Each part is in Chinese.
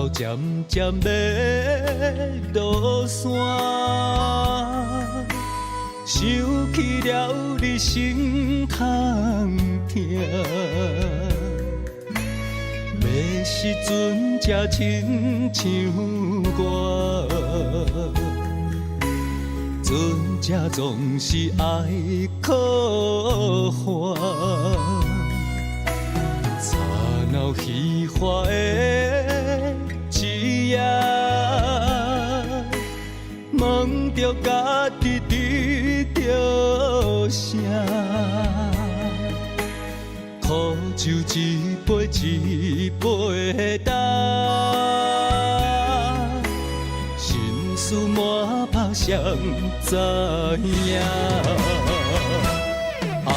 头渐渐要落山，想起了你心通疼。要时阵才亲像我，阵才总是爱靠还。吵闹虚华的一夜，问着家己伫着啥？苦酒一杯一杯干，心事满腹谁知影？爱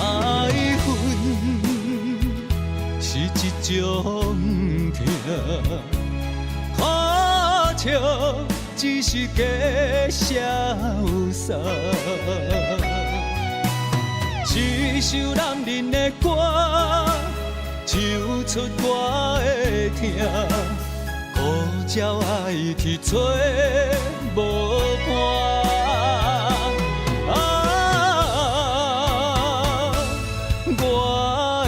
恨是一种痛，看笑只是假潇洒。一首男人的歌，唱出我的痛，孤鸟爱去找无伴。我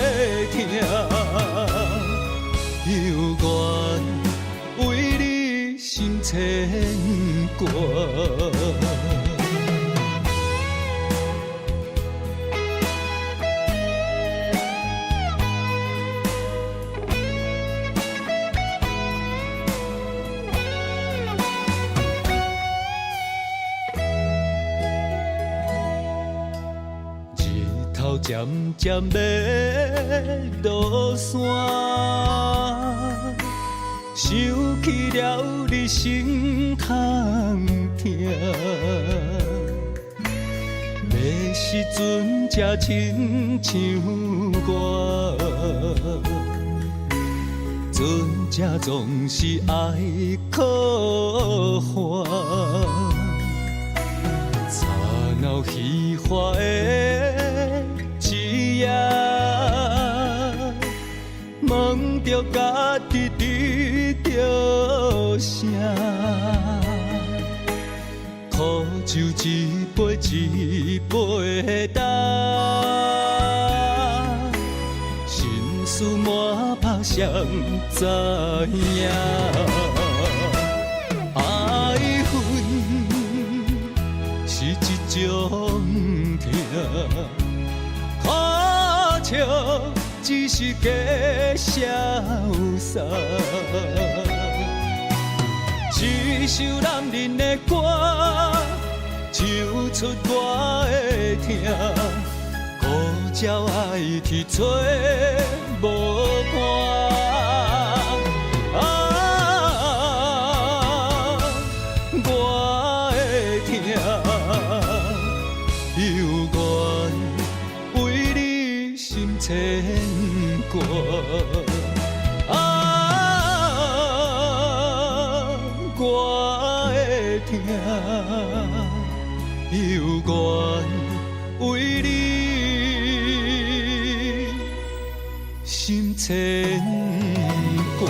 的痛，犹原为你心牵挂。渐渐要落山，想起了你心通疼。要时阵才亲像我，阵才总是爱靠还。吵闹虚华的一夜，问着家己伫着啥？苦酒一杯一杯干，心事满腹谁知影？爱恨是一种痛。看笑只是假潇洒，一首男人的歌，唱出我的痛，孤鸟爱去找无伴。我的痛，犹原为你心牵挂。我的痛，犹原为你心牵挂。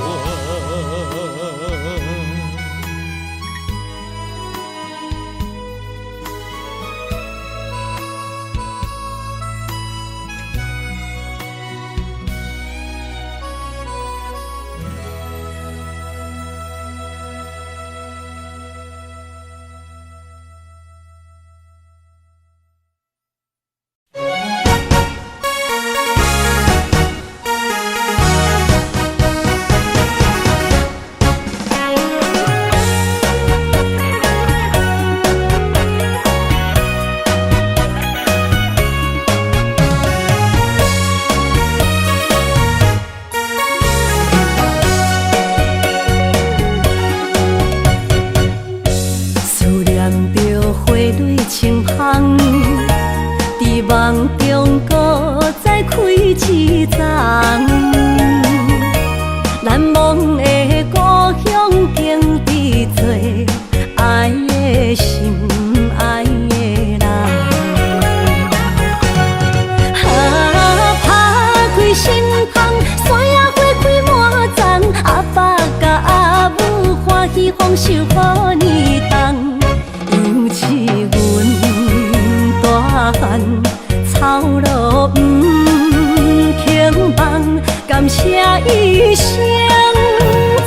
一生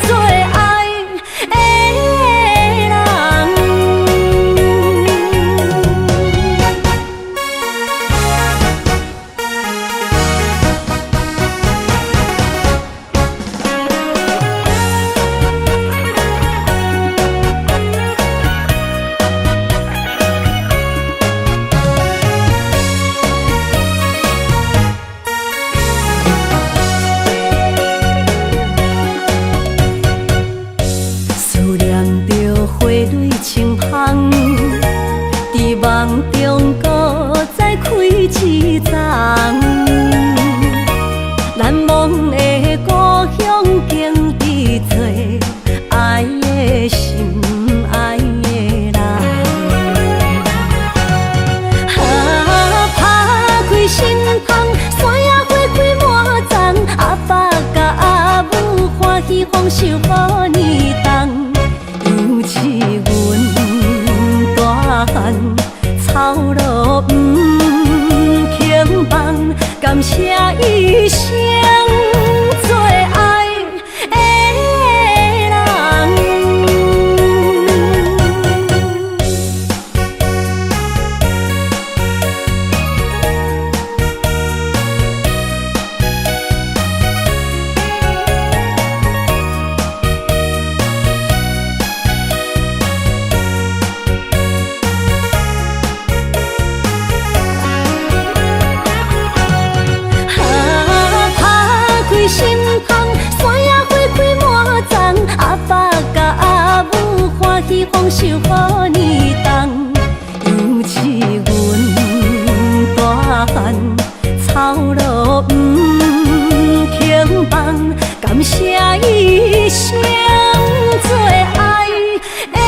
做爱的人。思念着花蕊清香，伫梦中搁再开一丛。难忘的故乡，经伫做爱的心，爱的人。打开心窗，山野花开满丛，阿爸甲阿母欢喜丰收好年冬。尤是阮大汉草路不轻放，感谢一生做爱的人。心窗，山野花开满丛，阿爸甲阿母欢喜丰收好年冬。尤是阮大汉草路不轻放，感谢一生做爱的人。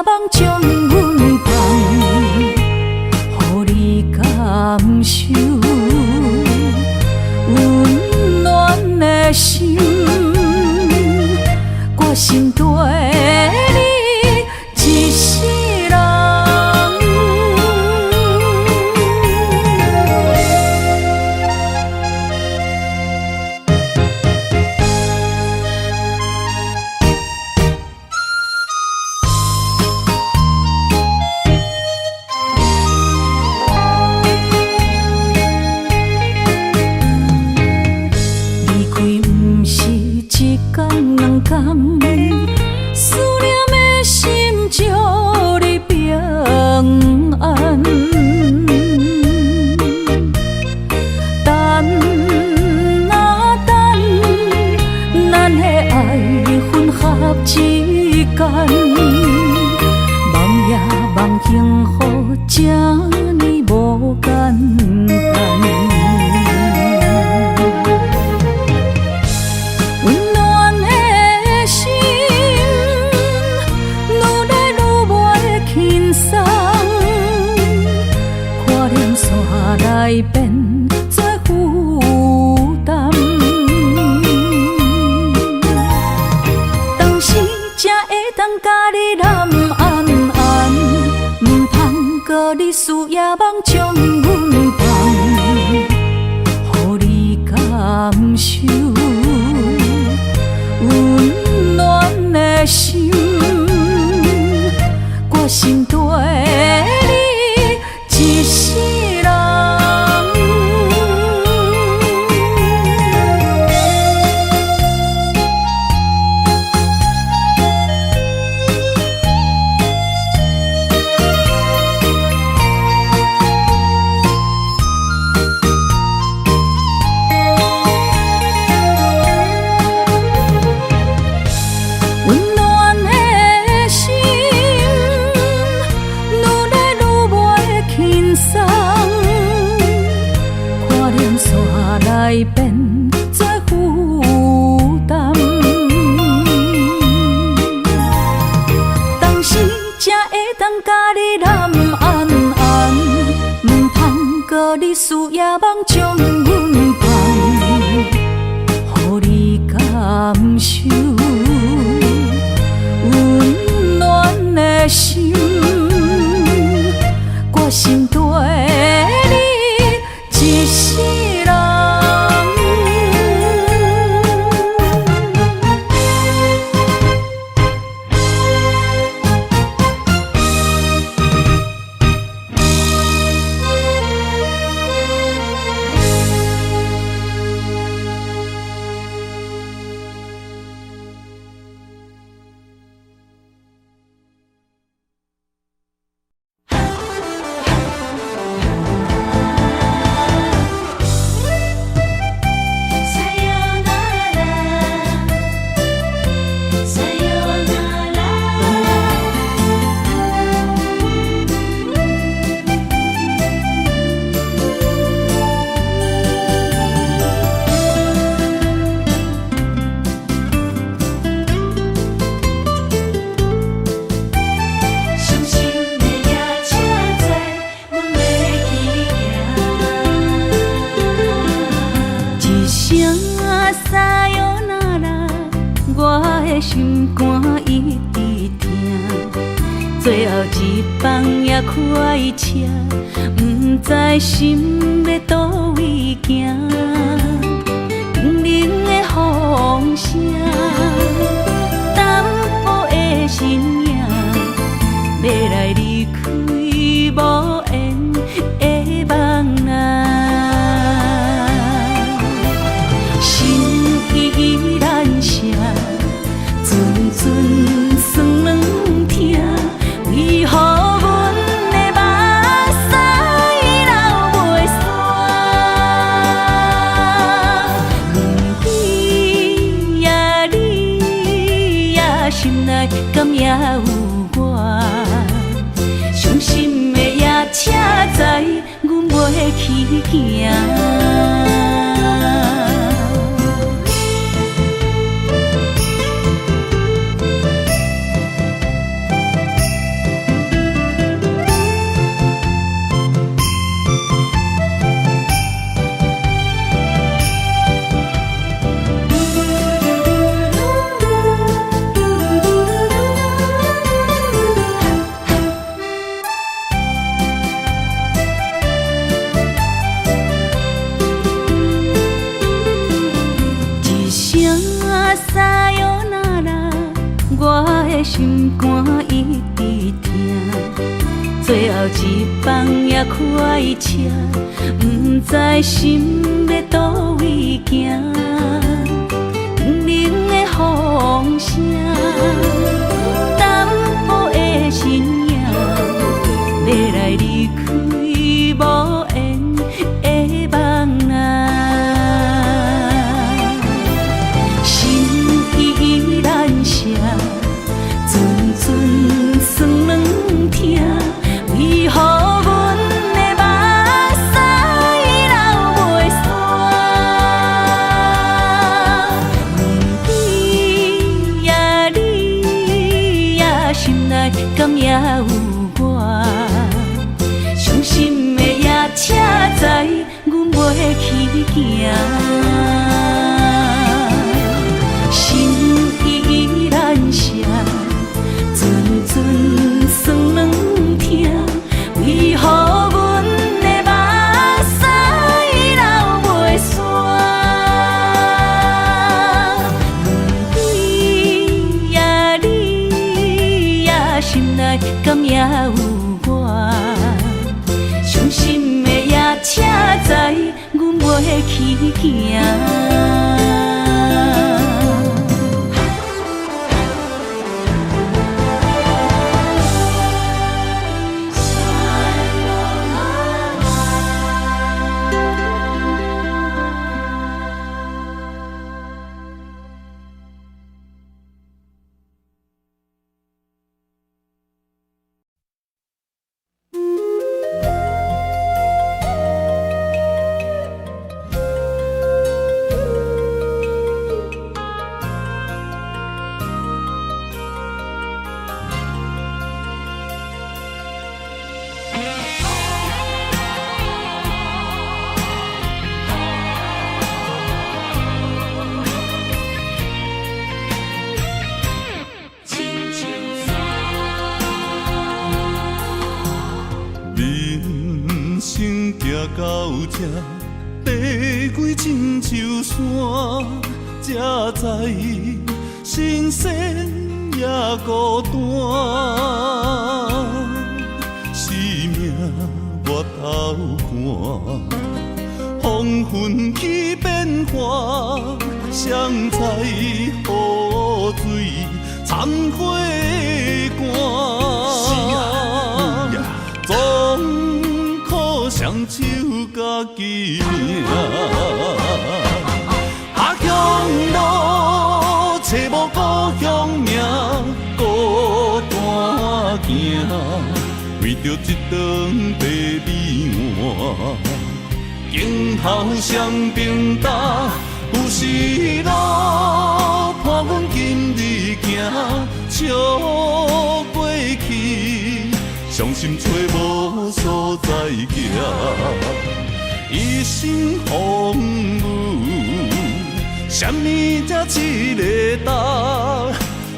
梦将阮放，予你感受温暖的心，我心对你一世人。思念的心祝你平安，等啊等，咱的爱混合之间，梦也梦幸福，这呢无简单。来变做负担，当时才会当甲你揽安安，唔通搁你思夜梦将阮放，予你感受温暖的心，我心对你一世人。来变做负担，当时才会当甲你揽安安，唔通搁你思夜梦将阮放，予你感受温暖的心，我心对你一世人。心肝一直疼，最后一放也开车，不知心要倒位行。冷冷的风声，淡薄的身影，要来离开无缘的梦啊，心依然舍。阵酸软疼，为何阮的目屎流袂煞？轮回呀，你呀，心内敢也有我？伤心的夜车载，阮袂去行。心肝一直疼，最后一放也开车，不知心要倒位行，不能的风声，淡薄的身影，要来离开无缘的梦啊。酸软疼，为何阮的目屎流袂煞？你呀你呀，心内敢也有我？伤心的夜车载，阮袂去行。心依然涩。酸软疼，为何阮的目屎流袂煞？你呀你呀，心内敢也有我？伤心的夜车载，阮袂去行。到这爬过亲像山，才知新鲜也孤单。生命越头寒，黄昏起变化，谁知雨水掺火寒。总靠双手家己拼，下乡路找无故乡名，孤单行，为着一顿白米碗。今后双平搭，有时路伴阮今日行，笑过去，伤心找无所在行。一生风雨，什么才一个答？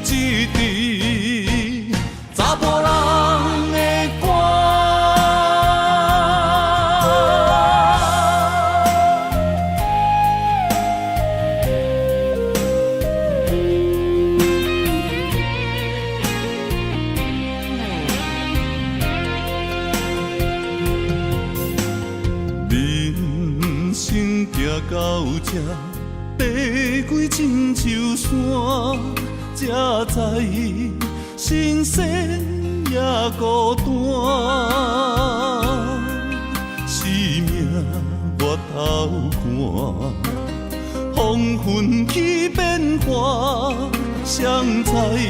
一滴查甫人的歌。人生行到这，爬过亲像山，才知新鲜也孤单。生命越头寒，黄昏起变化，谁知雨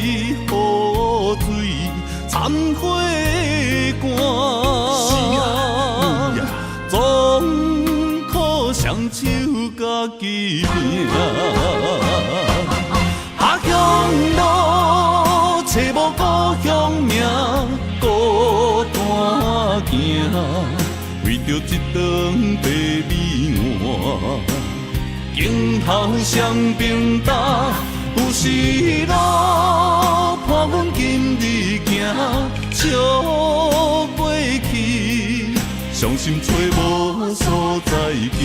水掺火寒。总靠双手家己拼，下乡路找无故乡名，孤单行，为着一顿白米碗。今后双平搭，有时路伴阮今日行，笑过去，伤心找无所在行。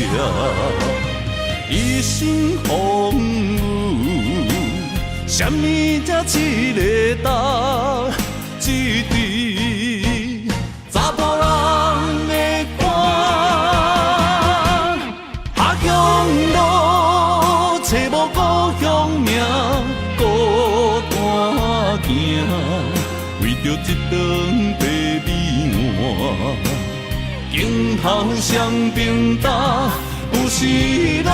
一生风雨，什么才一个答？一滴查甫人的肝。下乡路，找无故乡名，孤单行，为着一顿白米碗。今后双平担，有时路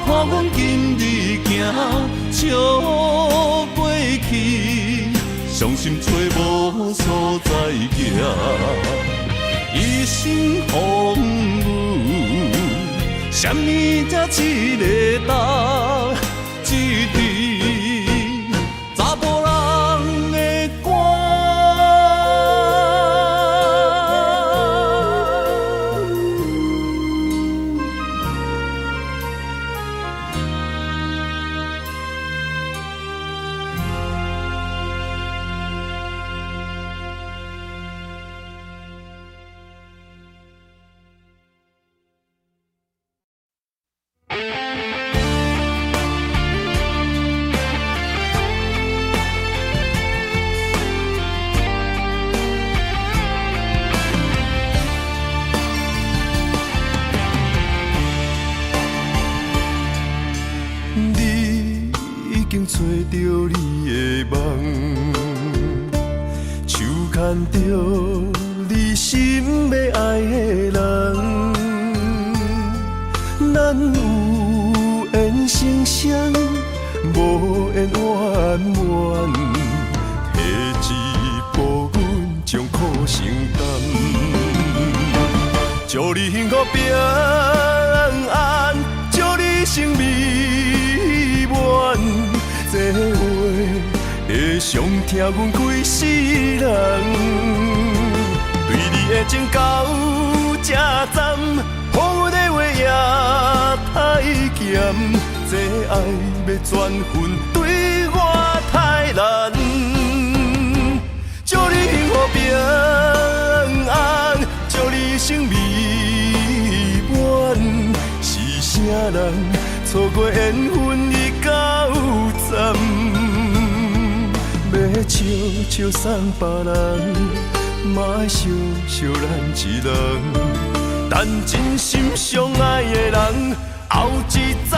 伴阮今日行，笑过去，伤心找无所在行，一生风雨，什么才一个答？一滴查甫人的肝。找着你的梦，手牵着你心要爱的人，咱有缘成双，无缘怨怨，下一步阮将苦承担，祝你幸福平安，祝你生美满。这话会伤疼阮规世人，对你的情到这站，好阮的话也太咸，这爱要转分对我太难。祝你幸福平安，祝你生美满，是啥人错过缘分已到站，要笑笑送别人，嘛爱惜惜咱一人，等真心相爱的人后一站。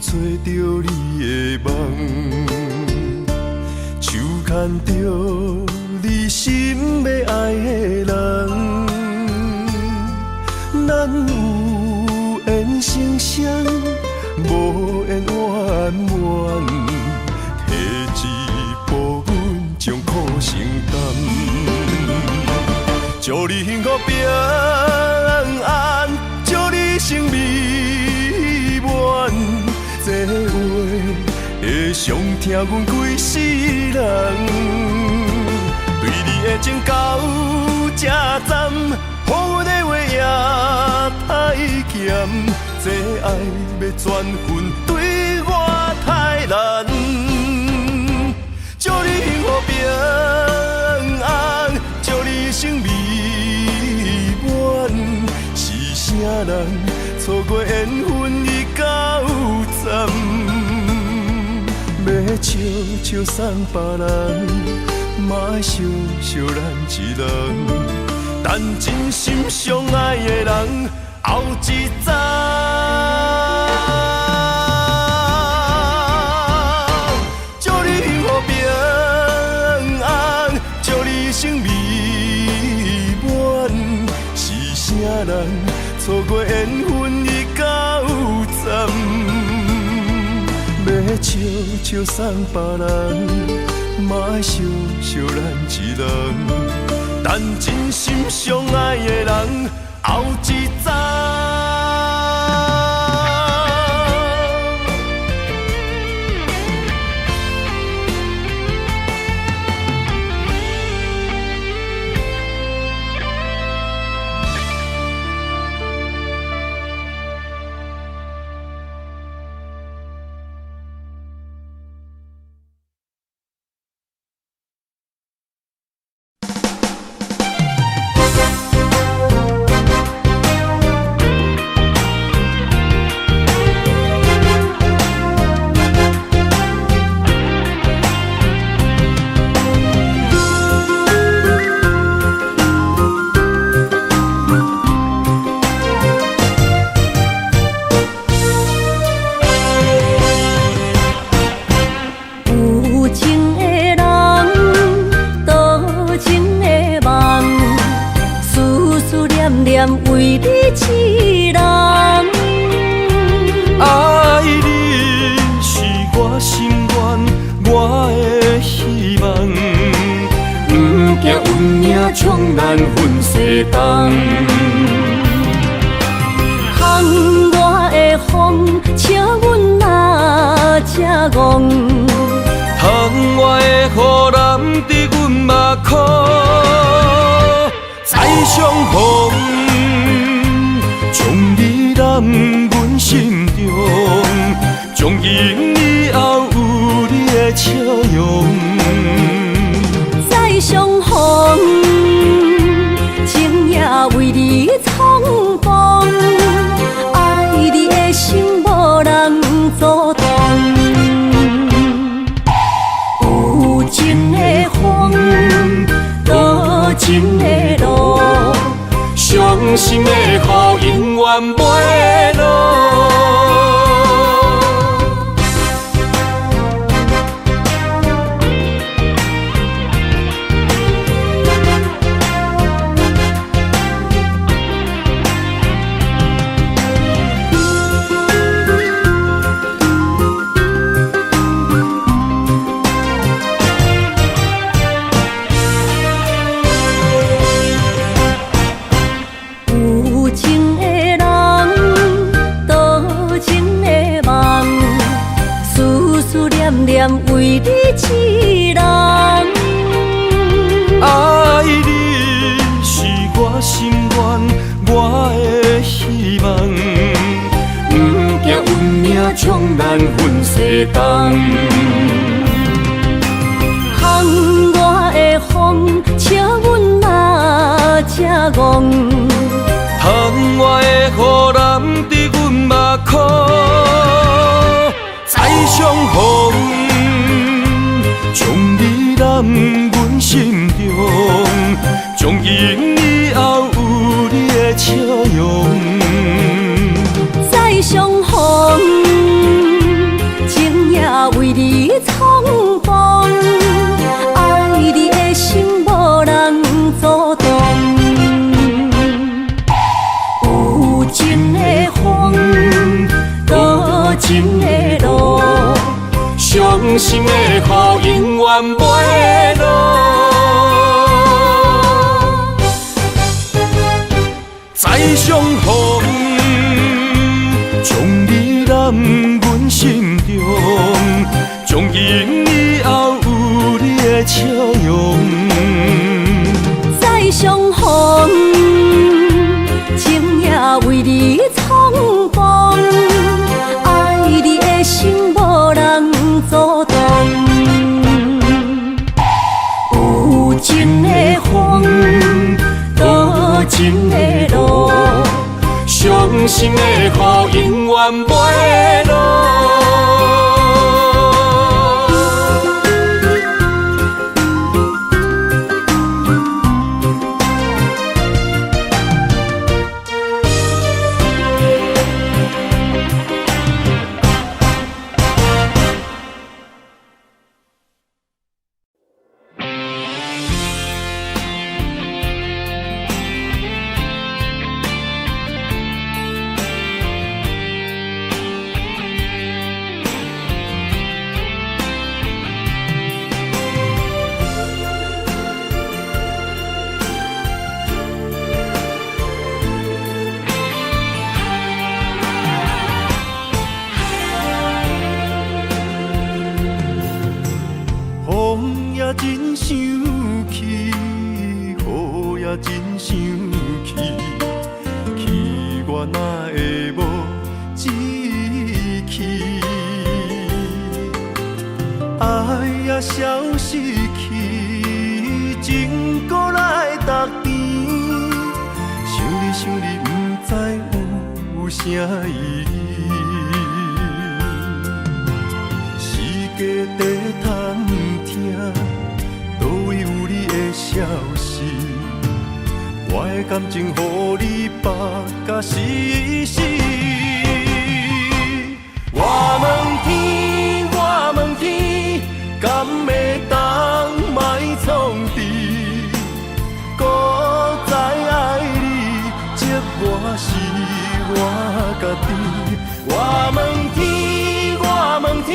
找着你的梦，手牵着你心要爱的人，咱有缘成双，无缘怨怨，下一步阮将苦承担，祝你幸福平安，祝你生美满。这话会伤疼阮规世人，对你的情到这站，好阮的话也太咸，这爱要转分对我太难。祝你幸福平安，祝你生美满，是啥人错过缘分已到站，要笑笑送别人，嘛爱惜惜咱一人，等真心相爱的人后一站。祝你幸福平安，祝你生美满，是啥人错过缘分已到站，要笑笑送别人，嘛爱惜惜咱一人，等真心相爱的人后一站。为你一人。爱你是我心愿，我的希望。不惊运命冲咱分西东。风我的风，笑阮哪只戆？窗外的雨淋伫阮目眶，再相逢，将你揽阮心中，从今以后有你的笑容。再相逢，情也为你苍茫，爱你的心无人阻挡。有情的风，多情的路，伤心的雨永远袂落。有情的人，多情的梦，思思念念为你一人。爱你是我心愿，我的希望。不惊运命冲咱分西东。风我的风，笑阮哪只戆？窗外的雨淋伫阮目眶，再相逢，将你揽阮心中，从今以后有你的笑容。再相逢，情也为你苍茫，爱你的心无人阻挡。有情的风，多情的路，伤心的雨永远袂落。再相逢，将你揽阮心中，从今以后有你的笑容。再相逢，情也为你苍茫，爱你的心无人阻挡。有情的风，多情的路，伤心的雨永远袂落。风也真生气，雨也真生气，气我哪会无志气？爱也消失去，情搁来逐甜。想你，不知有啥意义。世界在探听，倒位有你的消息？我的感情，予你绑甲死死。我问天，我问天，敢会当莫创治？搁再爱你，寂我是我家己。我问天，我问天，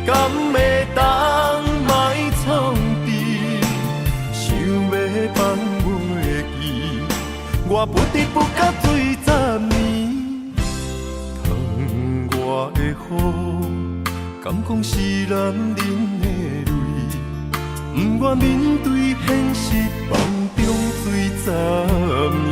敢会当莫创治？想要放袂记，我不得不甲水10年。疼我的雨，敢讲是男人的泪，不愿面对现实，梦中水10年。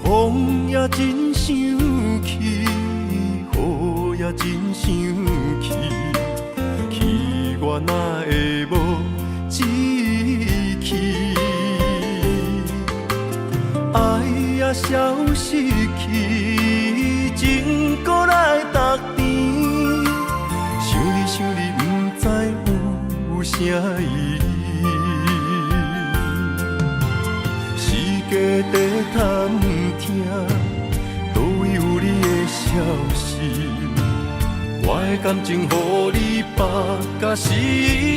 风也真生气，雨也真生气，气我哪会无志气？爱也消失去，情搁来逐甜。想你想你，不知有啥意义。家底探听，倒位有你的消息？我的感情，予你绑甲死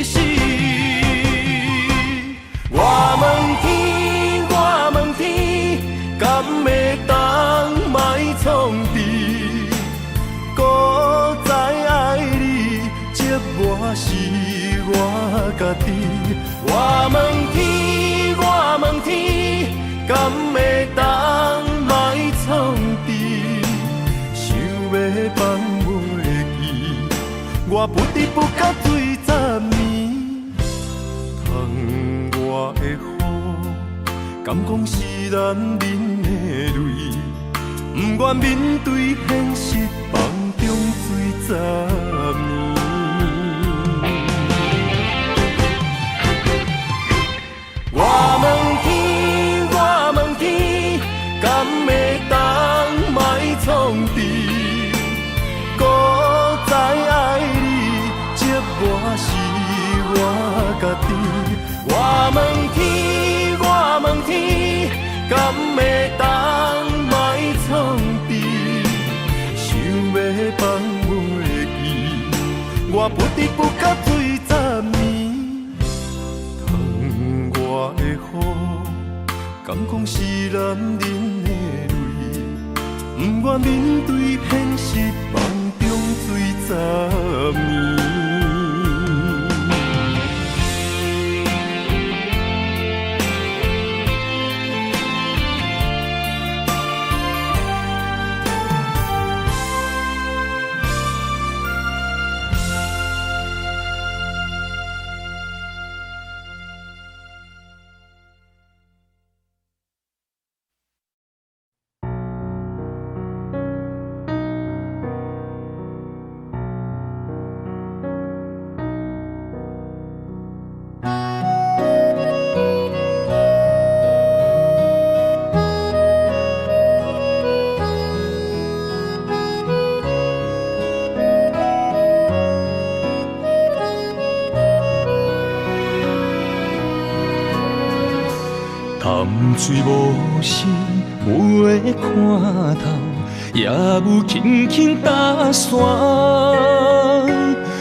死。我问天，我问天，敢会当莫创治？搁再爱你，这我是我家己。我问天，我问天。敢会当莫创治？想要放袂记，我不得不甲水10年。疼我的雨，敢讲是男人的泪，不愿面对现实，梦中水10年。我问天，我问天，敢会当莫创治？搁再爱你，这我是我家己。我问天，我问天，敢会当莫创治？想要放袂记，我不得不甲水10年。我的雨，敢讲是男人的泪，不愿面对现实，梦中水10年。水无心袂看透，也有轻轻打散。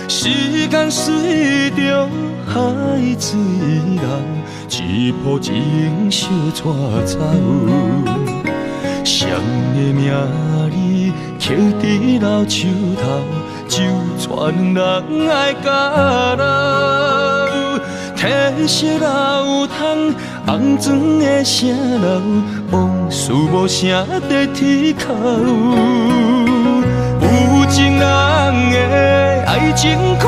时间随着海水流，一步情相带走。谁的名字刻伫老树头，就全人爱甲老。褪色老窗，红砖的城楼，往事无声在天口。有情人的爱情苦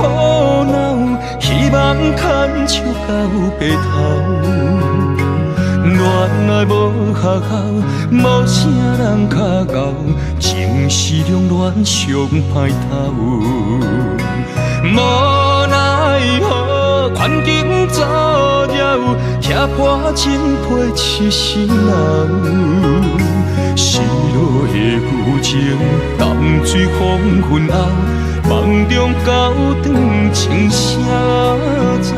恼，希望牵手到白头。恋爱无学校，无啥人较贤，情是中恋上歹头。无奈何，环境造谣，遐破真配痴心人。失落的旧情，淡水黄昏后，梦中高长情声走。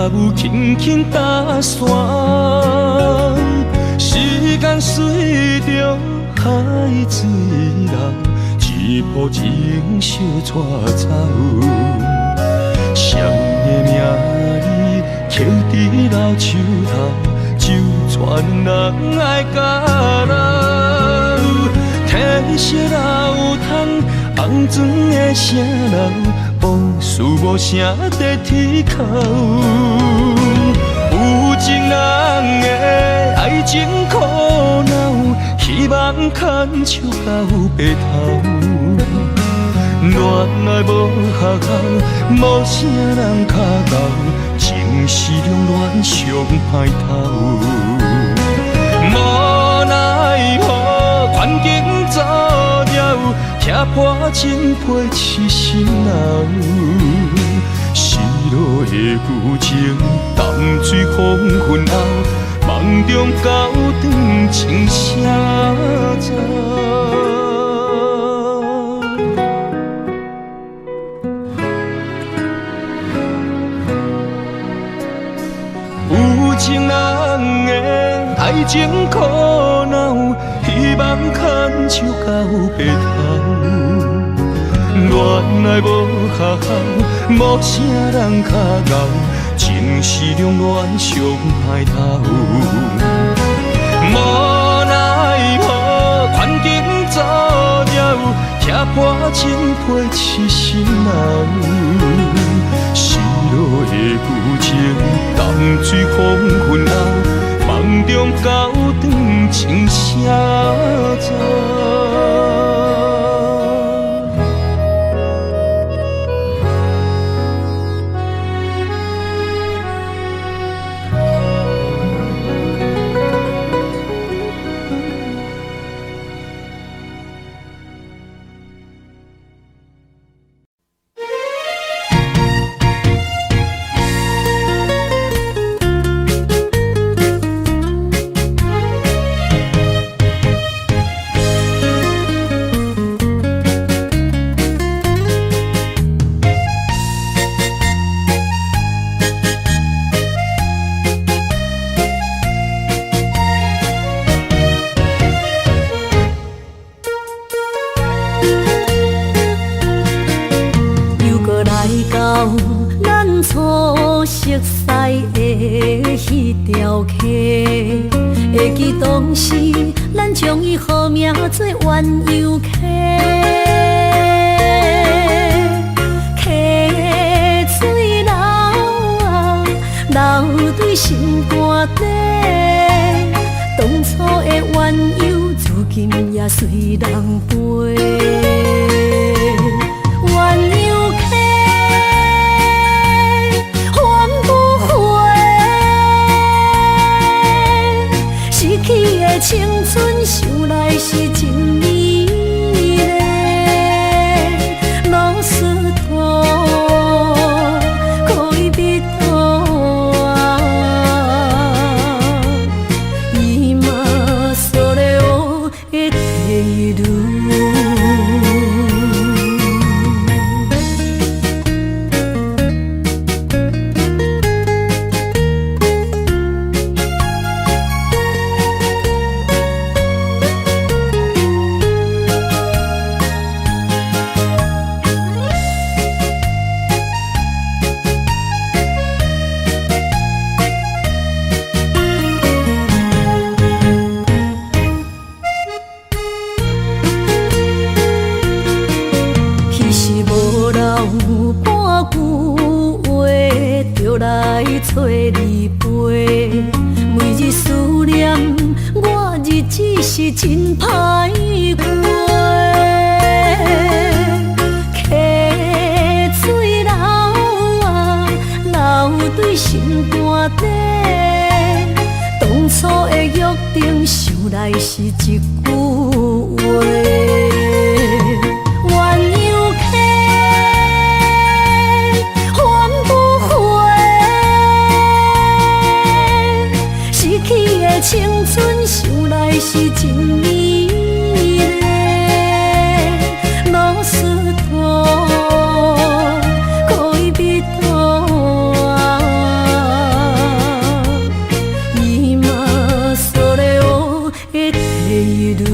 有轻轻打算。时间随着海水流，一步情小带走。谁的名字刻伫老树头，就全人爱甲留。褪色老窗，红砖的城楼，无事无声在天口。有情人的爱情苦恼，希望牵手到白头。恋爱无学校，无啥人脚到，情是两恋上歹头。无奈何，环境造谣，听破情配痴心老。失落的旧情，淡水黄昏后，梦中高长情声走。有情人的爱情苦恼，希望牵手到白头。恋爱无学校，无啥人脚到，情是两恋上歹头。无奈何，环境造谣，听破情配痴心老。失落的旧情，淡水黄昏后，梦中高长情声走。初熟悉的迄条溪，会记当时咱将伊号名做鸳鸯溪。溪水流啊，流对心肝底。当初的鸳鸯，如今也随人飞。青春想来是真美丽，老师徒可以比图啊，伊嘛所了的地路。找你陪，每日思念，我日子是真歹过。溪水流啊，流对心肝底。当初的约定，想来是一句话。青春想来是真美丽，老师徒可以比图啊，一路。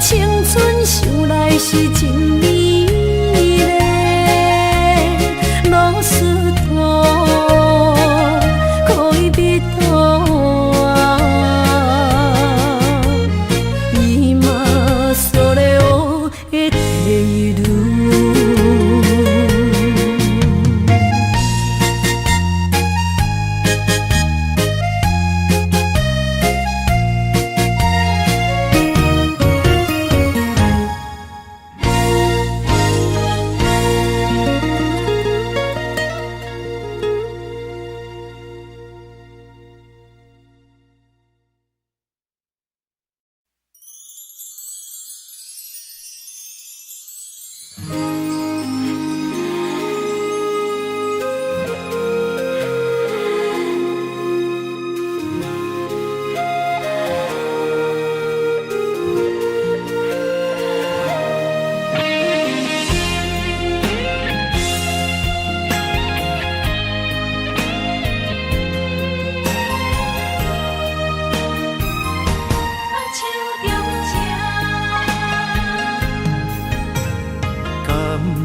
青春想来是真美丽，老师徒可以比途啊，伊嘛所了的第一路。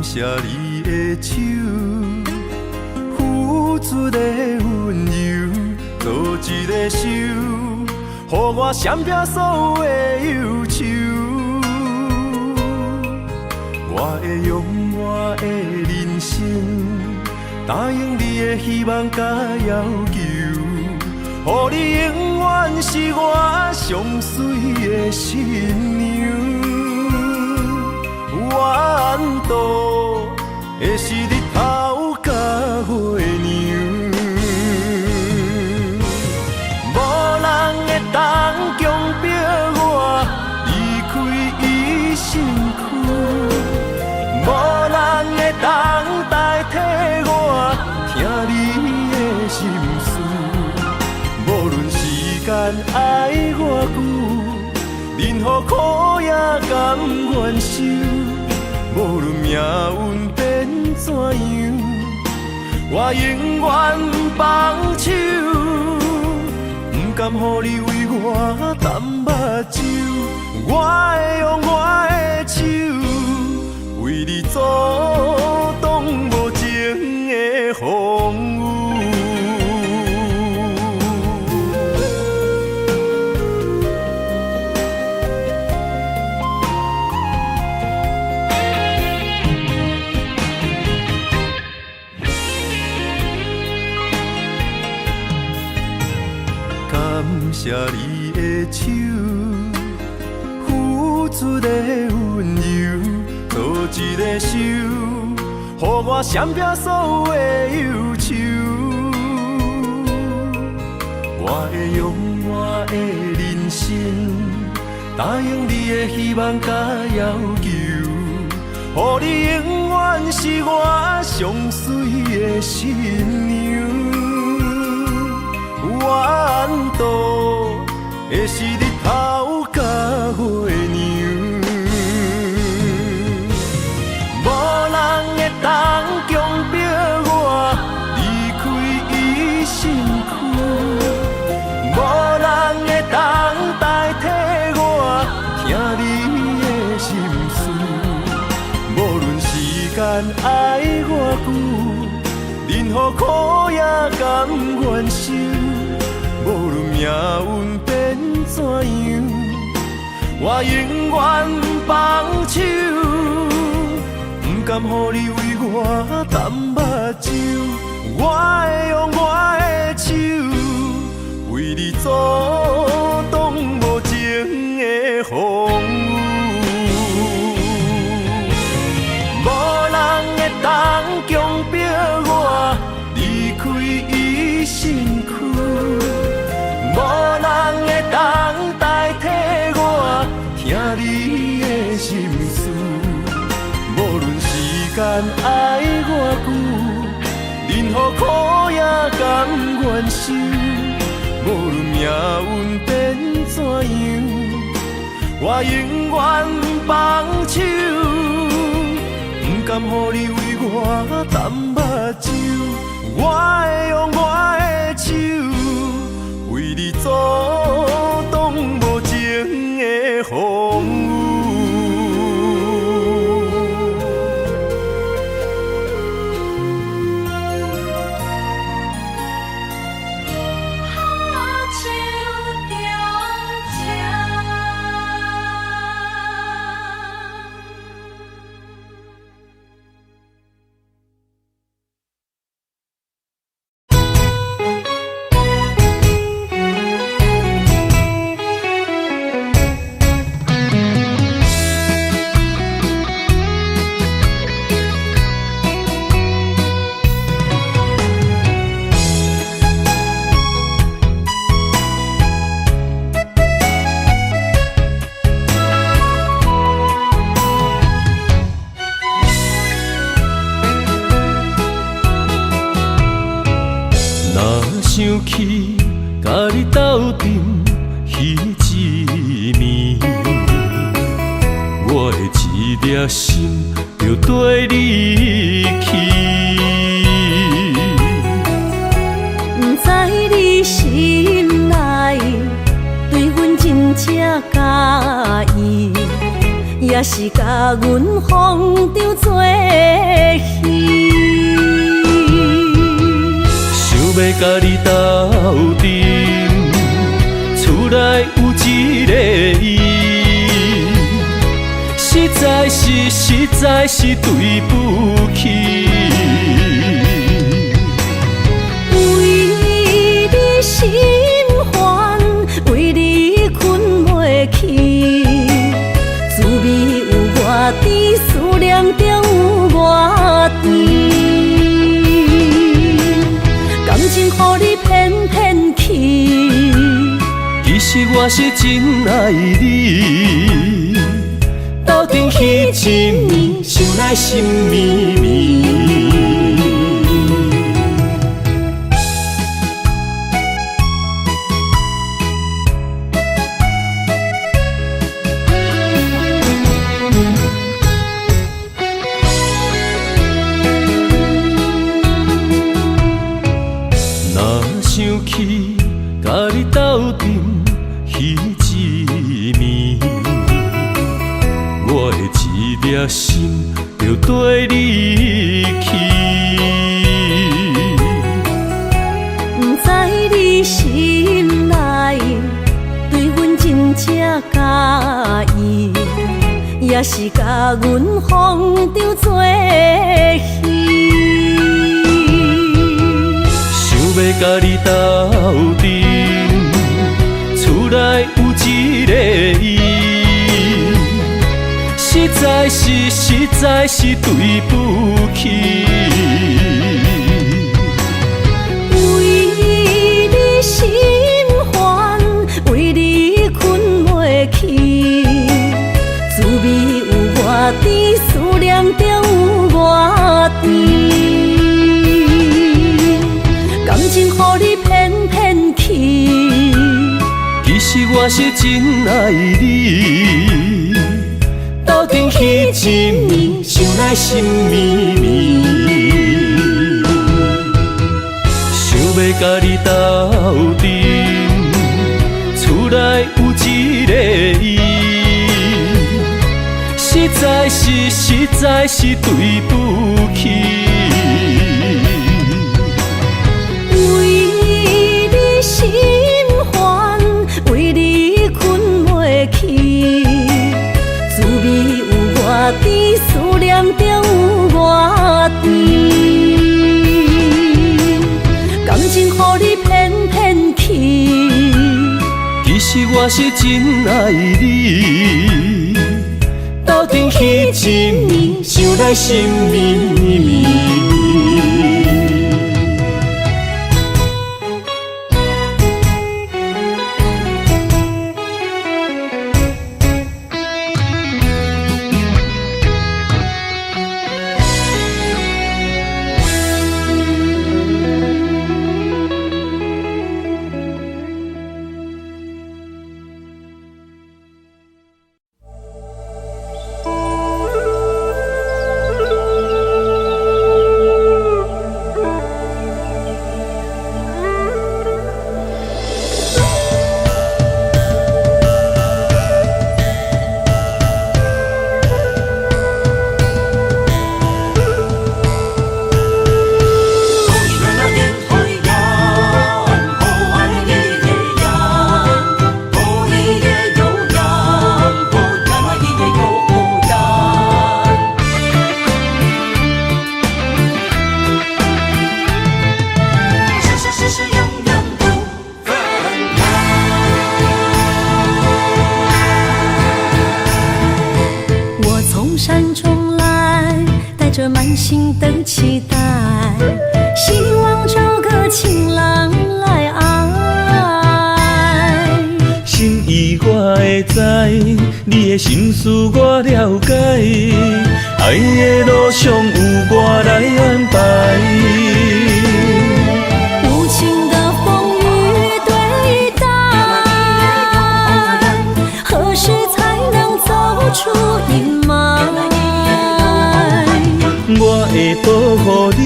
谢你的手，付出的温柔，做一个手，予我闪避所有的忧愁。我会用我的人生，答应你的希望甲要求，予你永远是我上水的新娘。缘途会是日头甲月亮，无人会当强迫我离开伊身躯，无人会当代替我听你的心事。无论时间爱偌久，任何苦也甘愿受。无论命运变怎样，我永远放手，不甘予你为我淡目睭。我会用我的手，为你阻挡无情的风雨。谢你的手，付出的温柔，做一个手，予我闪避所有的忧愁。我会用我的人生，答应你的希望甲要求，予你永远是我上水的新娘。缘途会是日头甲月亮，无人会当强迫我离开伊身躯，无人会当代替我听你的心事。无论时间爱偌久，任何苦也甘愿受。无论命运变怎样，我永远放手，不甘予你为我淡目睭。我会用我的手，为你阻挡无情的风雨。无间爱我久，任何苦也甘愿受。无论命运变怎样，我永远放手，不甘予你为我淡目睭。我会用我的手，为你阻挡无情的风雨。想起甲你斗阵彼一暝，我的一粒心就跟你去。不知你心内对阮真正介意，也是甲阮放着做戏。要甲你斗阵，厝内有一个伊，实在是对不起。为你心烦，为你困袂去，滋味有外甜，思念就有外甜。感情予你骗骗去，其实我是真爱你，斗阵彼一暝，想来心绵绵。想起甲你斗阵彼一暝，我的一粒心就跟你去。不知你心内对阮真正介意，也是甲阮放着做戏。要甲你斗阵，厝内有一个伊，实在是对不起。为你心烦，为你困袂去，滋味有外甜，思念就有外甜。感情予你骗骗去，其实我是真爱你，斗阵彼一暝，想来心绵绵。想要甲你斗阵，厝内有一个伊，实在是对不起。心烦，为你困袂去，滋味有外甜，思念就有外甜。感情予你骗骗去，其实我是真爱你，斗阵彼一暝，想来心绵绵。满心的期待，希望找个情人来爱。心意我会知，你的心思我了解，爱的路上有我来安排。无情的风雨对待，何时才能走出阴霾？我会保护你，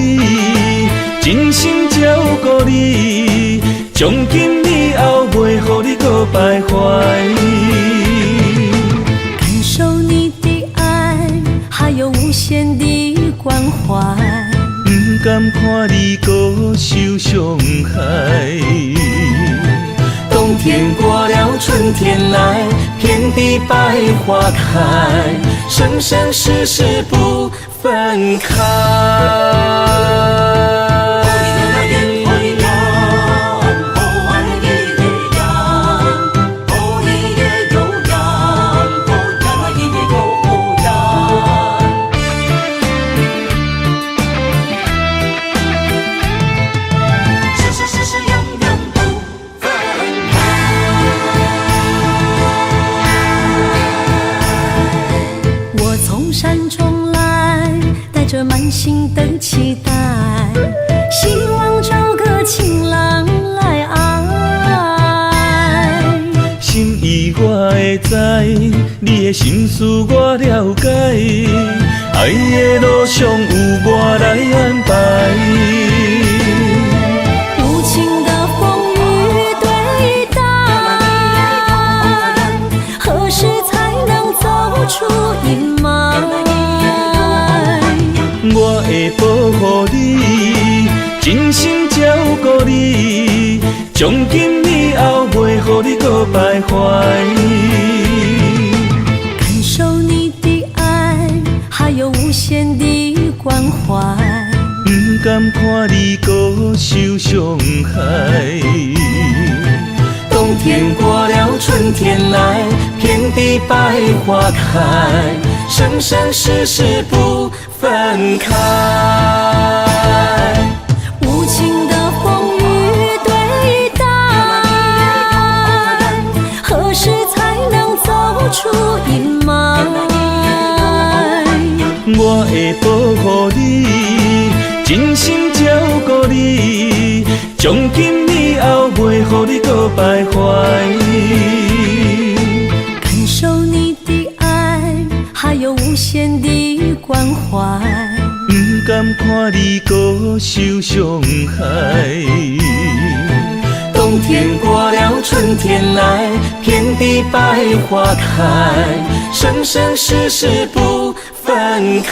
真心照顾你，从今以后袂予你搁徘徊。感受你的爱，还有无限的关怀。不甘看你搁受伤害。冬天过了，春天来，遍地百花开，生生世世不分开。满心的期待，希望找个情人来爱。心意我会知，你的心思我了解，爱的路上有我来安排。无情的风雨对待，何时才能走出阴霾？我会保护你，真心照顾你，从今以后袂予你搁徘徊。感受你的爱，还有无限的关怀。不甘看你搁受伤害。冬天过了，春天来，遍地百花开，生生世世不分开。无情的风雨对待，何时才能走出阴霾？我会保护你，真心照顾你，从今以后袂予你搁徘徊。感受你的爱，还有无限的关怀。不甘看你搁受伤害。冬天过了，春天来，遍地百花开，生生世世不分开。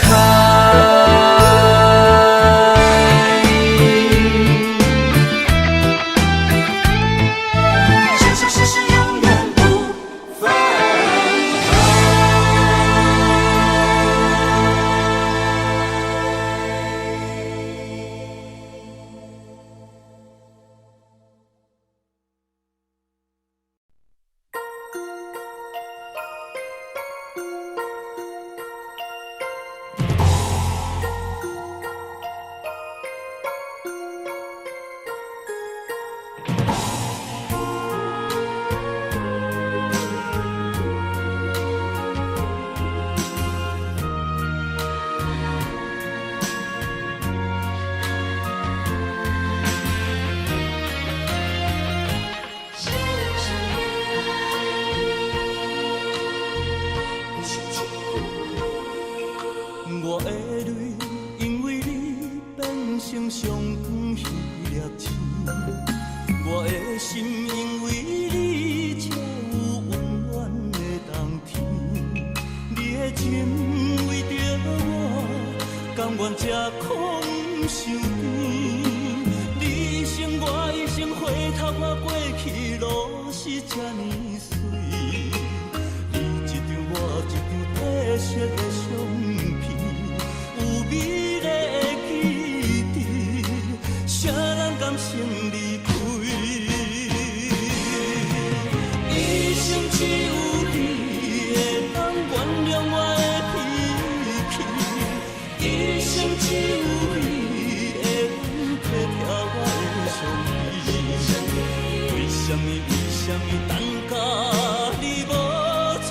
一生有你的阮体贴我的上悲。为什么等甲你无喘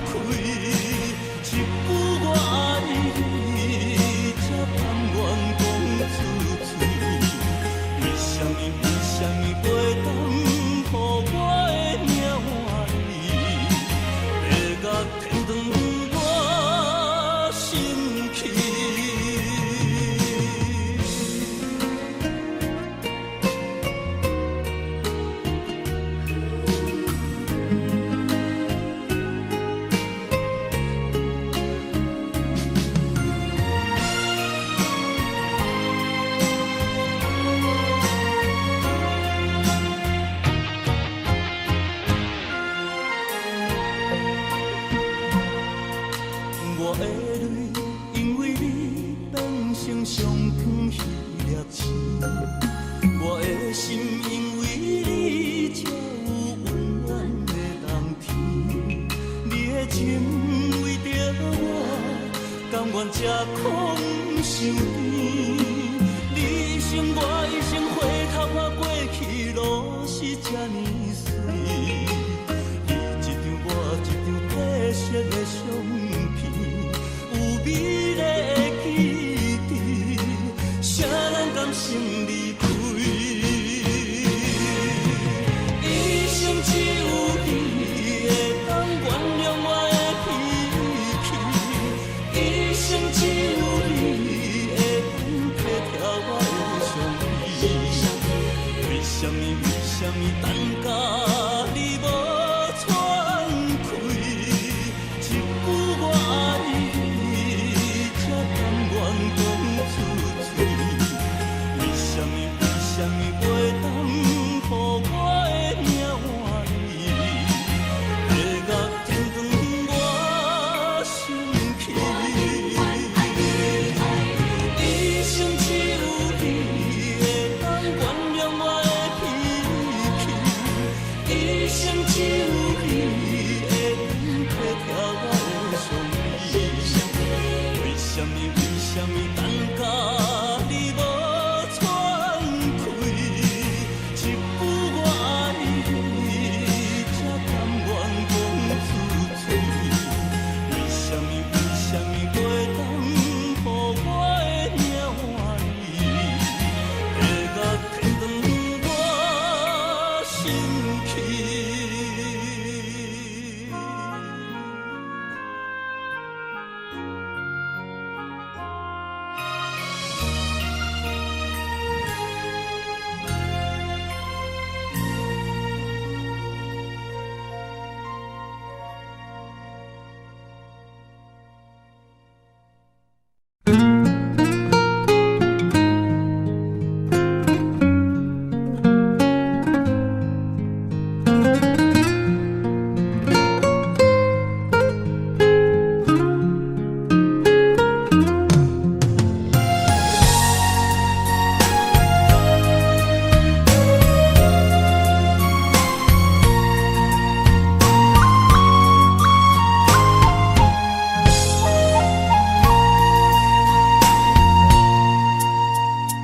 气？一句我爱你，才甘愿讲出嘴。为什么袂当予我的命换你？要甲天长我心去。我的泪，因为你变成上远彼粒星；我的心，因为你才有温暖的冬天。你的情为着我，甘愿吃苦受甜。你一生我一生，回头看过去路是这呢水。你一张我一张褪色的相美丽的记忆，谁人甘心离开？一生只有你会当原谅我的脾气，一生只有你会当体贴我的上悲。为什么等甲你无喘气？一句我爱你，才甘愿讲出嘴。为什么袂当予我的命换你？要甲天长我心去。一生只有你会当原谅我的脾气，一生只有你会当体贴我的上悲。为什么等甲你无喘气？一句我爱你，才甘愿讲出嘴。为什么袂当予我的命换你？要甲天长我心去。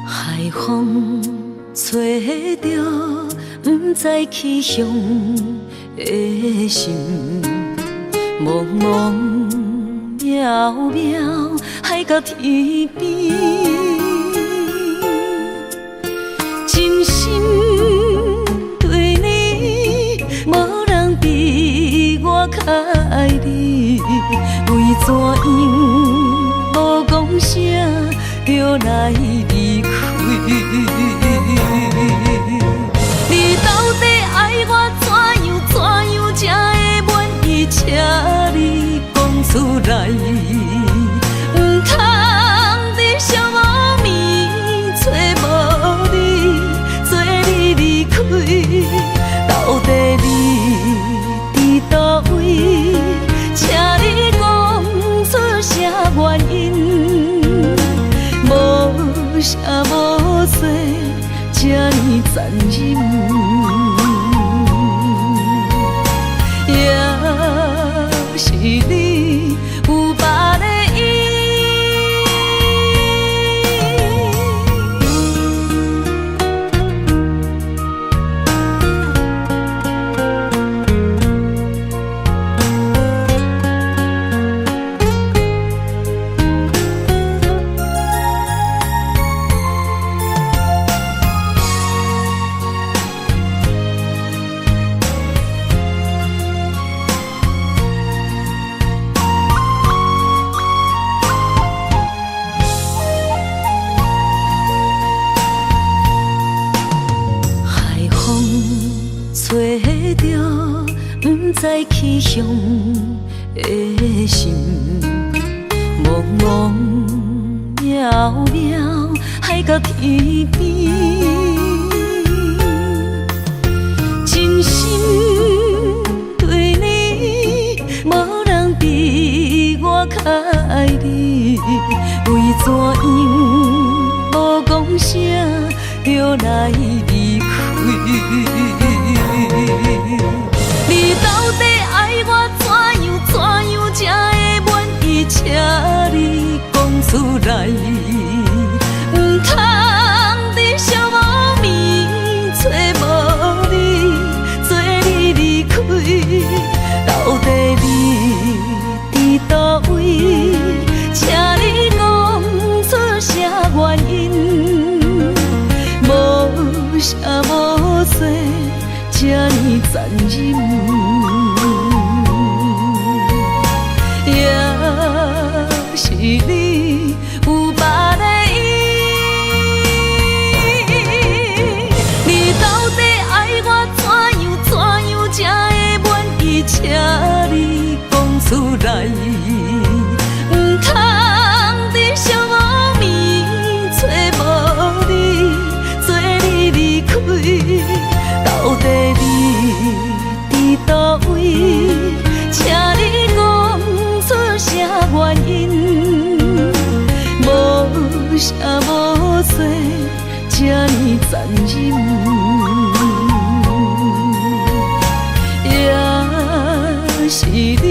海风吹着不知去向的心，茫茫渺渺海到天边，真心对你，无人比我较爱你，为怎样无讲声就来离开？你到底爱我怎样才会满意？请你讲出来，唔通在寂寞暝找无你，做你离开。到底你伫倒位？请你讲出啥原因？无声无息，这呢残忍。也是你有别的意，起向的心，茫茫渺渺海到天边，真心对你，无人比我较爱你，为怎样无讲声就来离开？你到底爱我怎样才会满意？请你讲出来，唔通伫寂无眠找无你，做你离开。到底你伫倒位？请你讲出啥原因？无啥无说，这呢残忍。也是你有别的意，你到底爱我怎样才会满意？请你讲出来，唔通伫寂无眠找无你，做你离开。到底你伫倒位？请你讲出啥原因？无啥无说，这呢残忍，也是你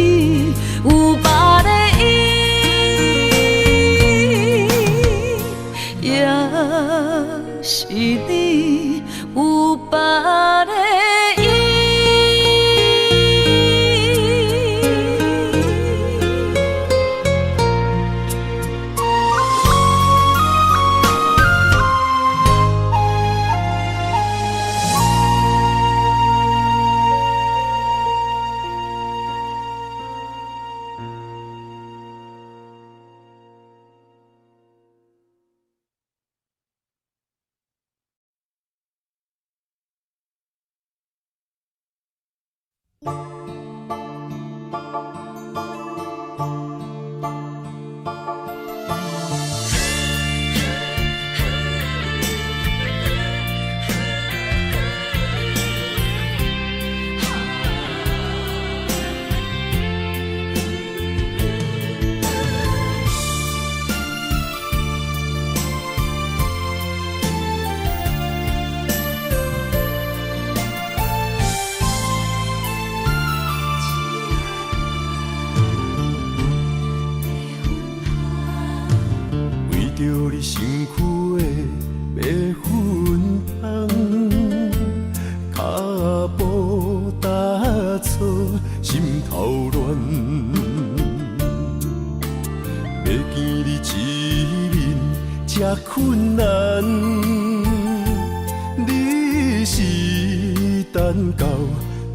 有别的意，也是你有别的意。着你身躯的白粉红，脚步踏错，心头乱。要见你一面这困难，你是等到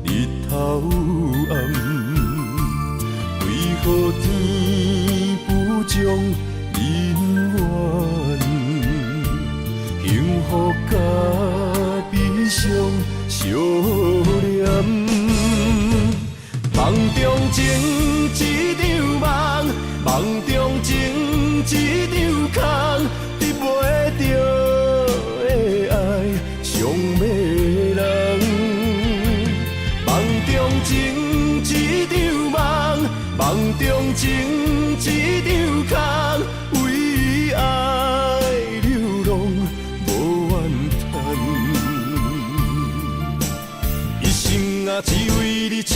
日头暗，为何天不将？人缘，幸福甲悲伤相连，梦中情一场梦，梦中情一场空，得袂着的爱上迷人。梦中情一场梦，梦中情一场空。为爱流浪无怨叹，一生啊只为你痴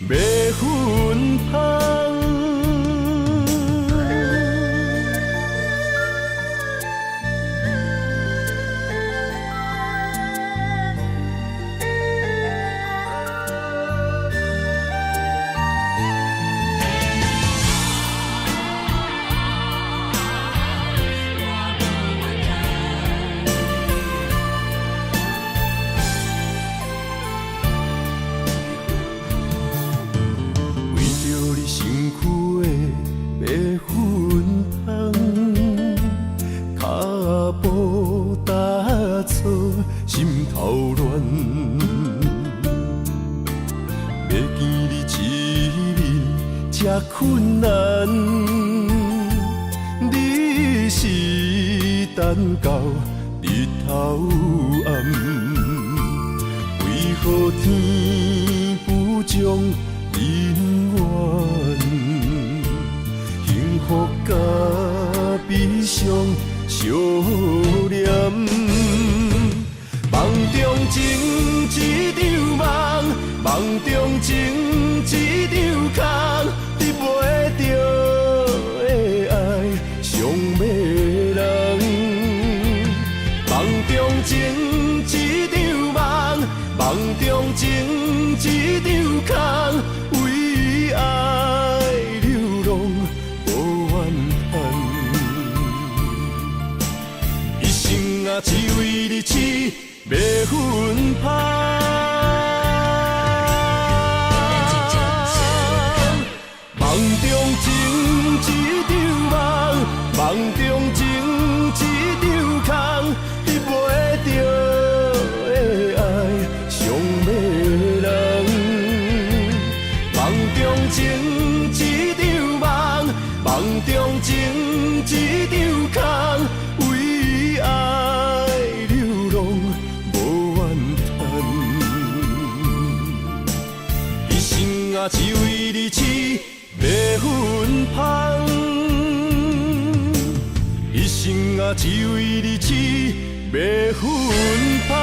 白粉红。等到日头暗，为何天不将人怨？幸福甲悲伤相连，梦中情一场梦，梦中情一场空，得袂着的爱上迷人。梦中情一场梦，梦中情一场空，为爱流浪无怨叹。一生啊，只为你痴袂分芳。梦中情一场梦，梦中情一场空，得袂着的爱上迷人。梦中情一场梦，梦中情一场空，为爱流浪无怨叹。一生啊，只为你痴袂分芳，一生啊，只为你痴袂分芳。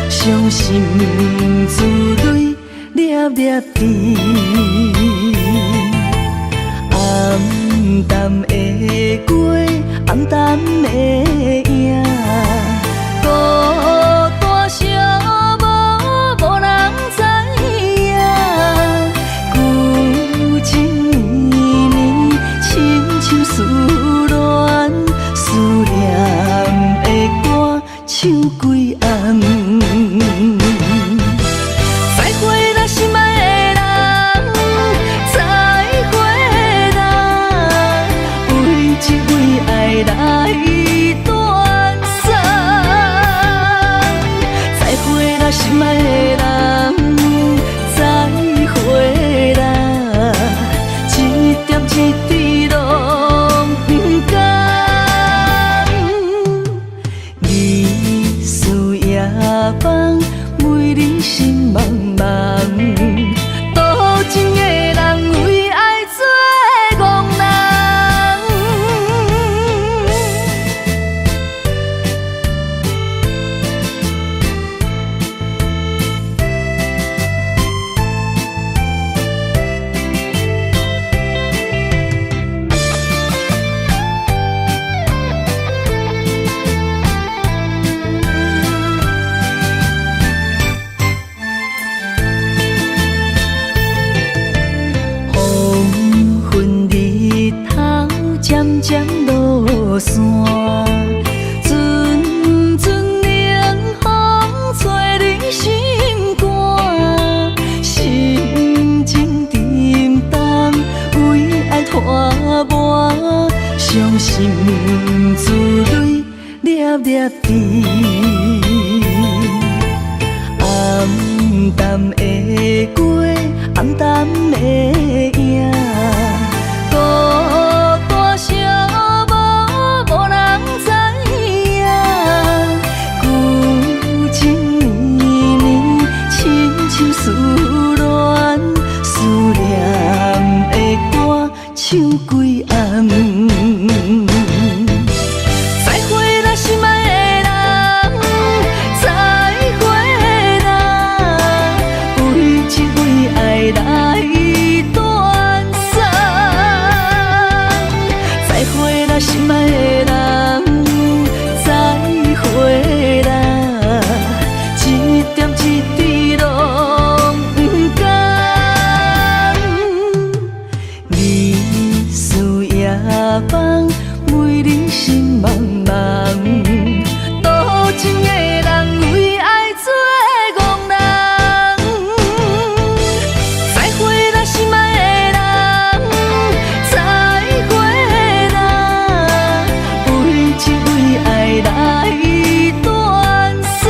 伤心珠泪粒粒滴，暗淡的过，暗淡的影，孤单寂寞，无人知影。旧情绵绵，亲像思恋，思念的歌唱几暗。再会啦，心爱的人，再会啦，为情为爱来断送。再会啦，心爱的人，再会啦，一点一滴拢不甘。日思夜梦，每日心茫茫，多情的人为爱做憨人。黄昏日头渐渐落山，阵阵冷风吹入心肝，心情沉重，为爱拖磨，伤心珠泪粒粒滴，暗淡的过，暗淡的影，孤单寂寞，无人知影。旧情绵绵，亲像思恋，思念的歌唱几暗。再会啦，心爱的人，再会啦，为这为爱来断送。再会啦，心爱的人，再会啦，一点一滴拢不甘。日思夜梦，为你心茫茫，多情的人为爱做憨人。再会啦，心爱的人，再会啦，为这为爱来断送。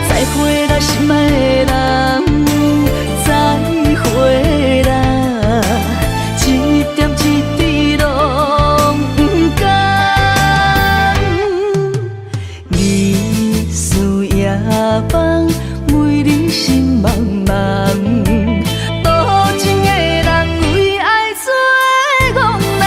再会啦，心爱的人，再会啦，一点一滴拢不甘。日思夜梦，为你心茫茫，多情的人为爱做憨人。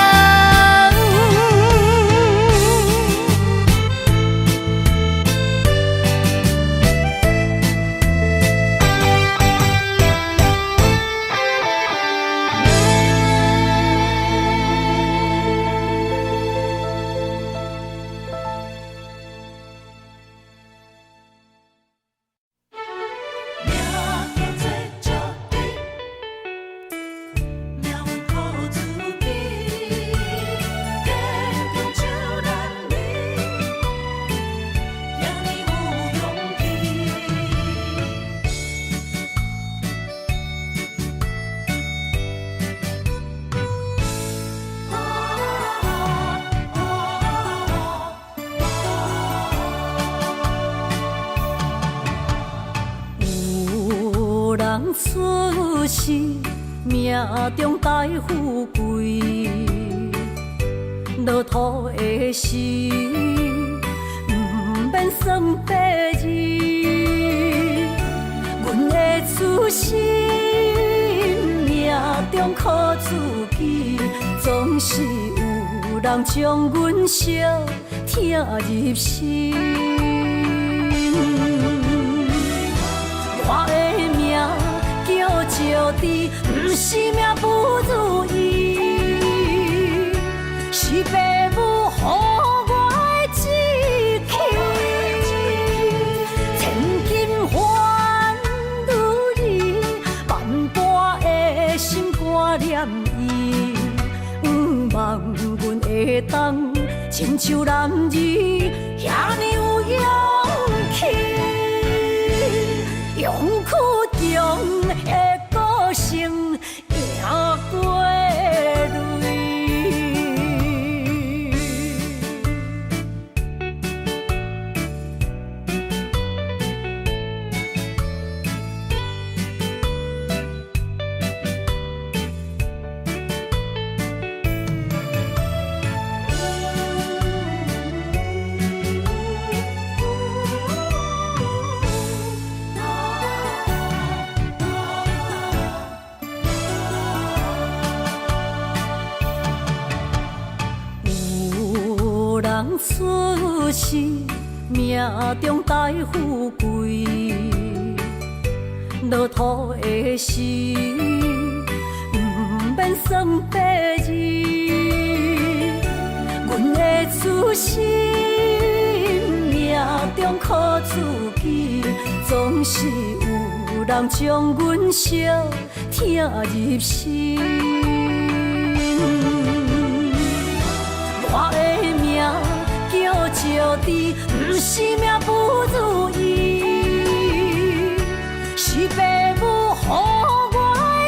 有人出世，命中带富贵，落土的时，不免算白字。阮的出身，命中靠自己，总是有人将阮惜听入心。我的命叫石滴，不是命不如意，是父母予我的志气。千金换如意，万般的心挂念伊，望阮会当亲像男儿遐尼有勇气。勇气中的歌声赢过泪。有人出世，命中带富贵，落土的时，不免算白字。阮的出身，命中靠自己，总是有人将阮惜听入心。我的命叫石滴，不是命不如意，是父母予我的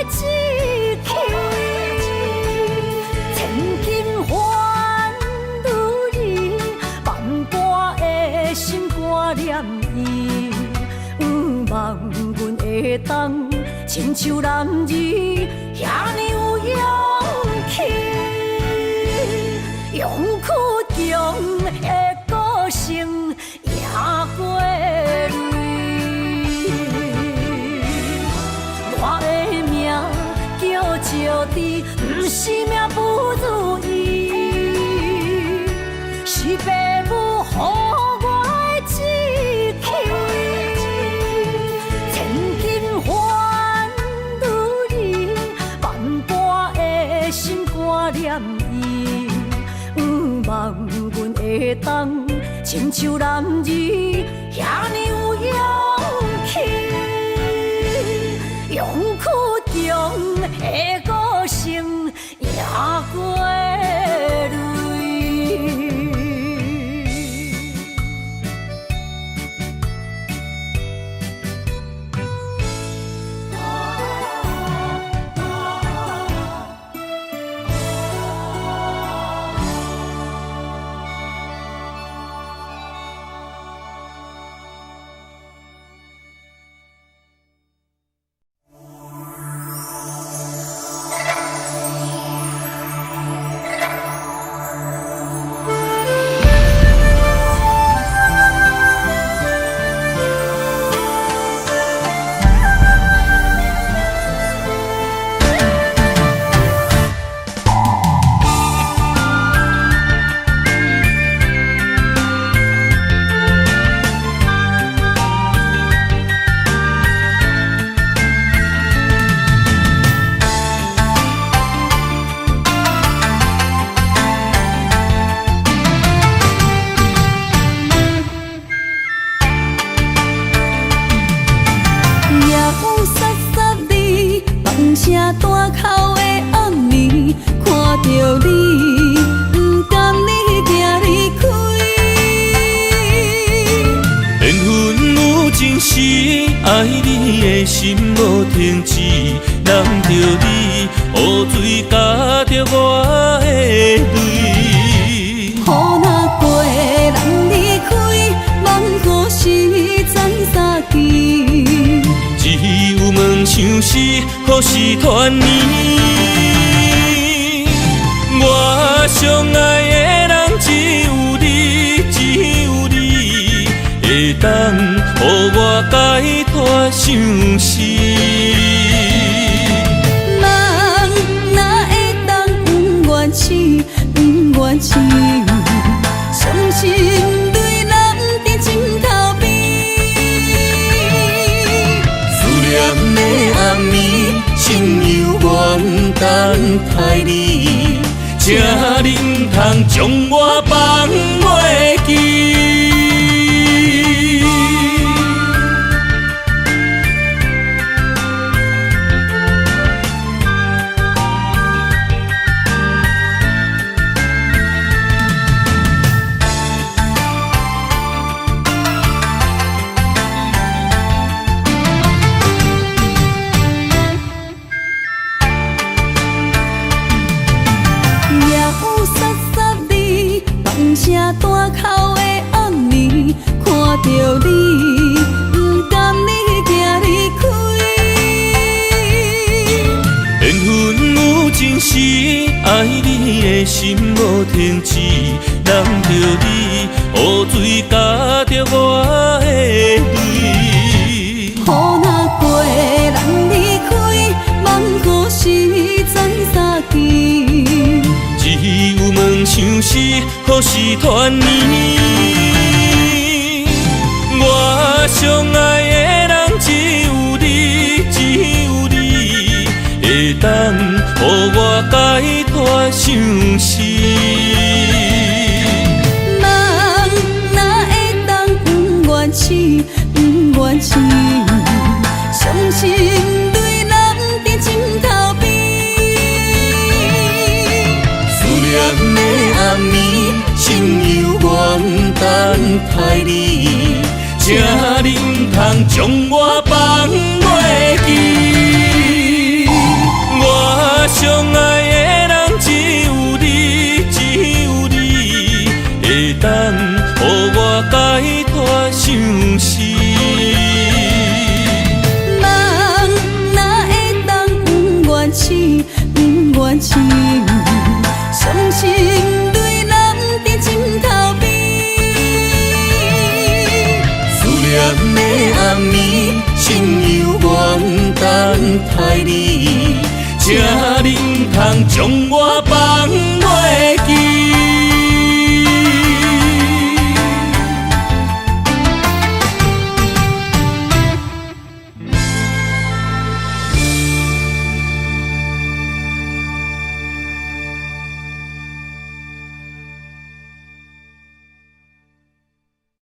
志气。千金换如意，万般的心挂念伊，望阮会当亲像男儿遐尼有勇气。勇气中的歌声赢过泪。我的命叫石治，不是命不如意，是父母予我的志气。千金换如意，万般的心挂念伊，望阮会当亲像男儿遐尼有勇气，勇气中的歌声也过泪。声大口的暗暝，看着你，不甘你行离开。缘分有情时，爱你的心无停止。难着你，雨水加着我的泪。雨若过，人离开，望何时再相见？只有问相思，何时团圆？我相爱的人只有你，只有你，会当予我解脱相思。人哪会当不愿痴，不愿痴？伤心对人在枕头边。暗暝，心犹原等待你，这忍通将我放袂记。声大口的暗暝，看着你，不甘你行离开。缘分有情时，爱你的心无停止。难着你，雨水加着我的泪。雨若过，人离开，望何时再相见？只有问相思，何时团圆？我相爱的人只有你，只有你，会当予我解脱相思。人哪会当不愿痴，不愿痴？伤心对人在枕头边。暗暝，心犹原等待你，这忍通将我放袂记。我相爱的人只有你，只有你，会当予我解脱相思。人哪会当不愿痴，不愿痴？伤心对人在枕头边。思念的暗暝，心犹原等待你，这忍将我放